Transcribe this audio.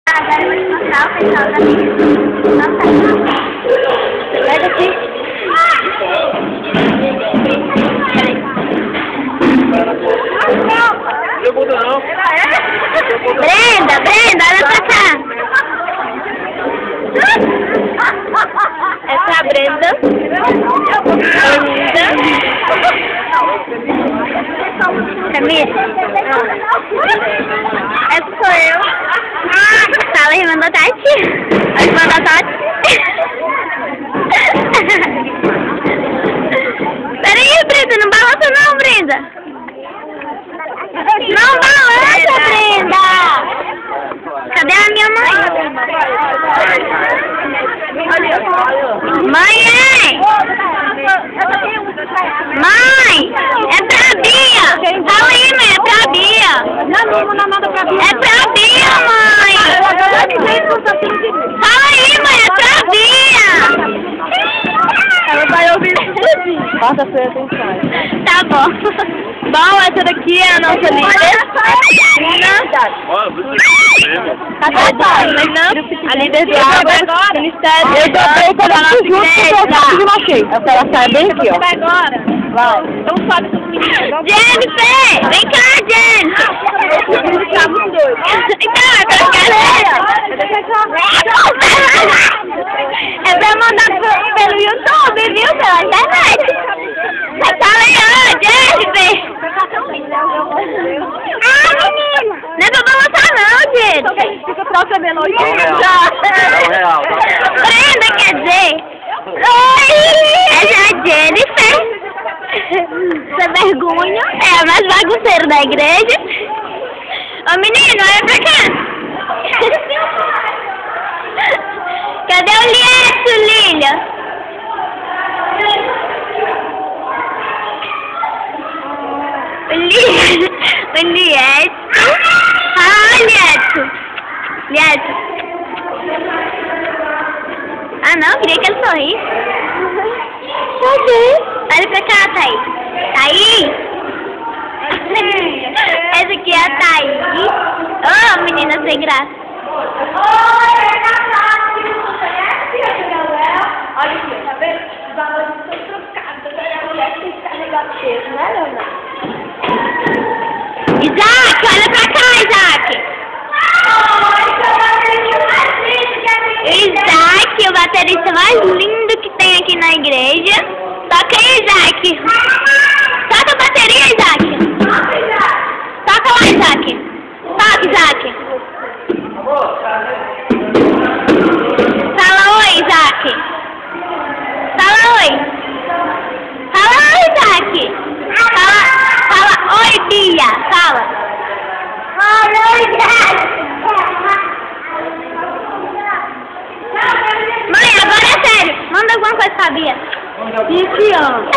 Agora eu vou te mostrar o pessoal da minha. Pega aqui. Não. Brenda, olha pra cá. Essa é a Brenda. Camila. Essa sou eu. Fala, irmã da Tati. A irmã da Tati. Peraí, Brenda, não balança não, Brenda. Não balança, Brenda. Cadê a minha mãe? Mãe! Mãe! É pra Bia! Fala aí, mãe, é pra Bia! É pra Bia, mãe! Fala aí, mãe, é pra Bia! Ela vai ouvir isso tudinho. Bota sua atenção. Tá bom. Bom, essa daqui é a nossa líder. A líder do água, ministério. Eu dobrei para nós juntos porque eu não achei. Ela sai bem aqui, ó. Vai agora. Vai. Então sobe todo mundo. Jennifer! Vem cá, Jennifer! Estamos dois. Então, é pra galera! É pra mandar pelo YouTube, viu? Pela internet. Mas tá legal, Jennifer! Ah, menina! Não é pra balançar não, Jennifer! Fica troca melodia. Real. Brenda, quer dizer? Oi! Essa é a Jennifer. Essa vergonha é a mais bagunceira da igreja. Ô menino, olha pra cá. Cadê o Lieto, Lilia? O Lieto. Ah, Lieto. Ah, não, queria que ele sorrisse. Cadê? Olha pra cá, Thaís. Thaís? Essa aqui é a Thaís. Oh, menina sem graça. Olha aqui, tá vendo? Os valores estão trocados. Agora a mulher tem que carregar o peso, né, Leonardo? Isaac, olha pra cá, Isaac. Isaac, o baterista mais lindo que tem aqui na igreja. Toca aí, Isaac. Toca a bateria, Isaac. Toca lá, Isaac. Toca, Isaac. Fala oi, Isaac. Fala oi. Fala oi, Isaac. Fala oi, Bia. Fala. Oi, Isaac. Mãe, agora é sério. Manda alguma coisa pra Bia. E te amo.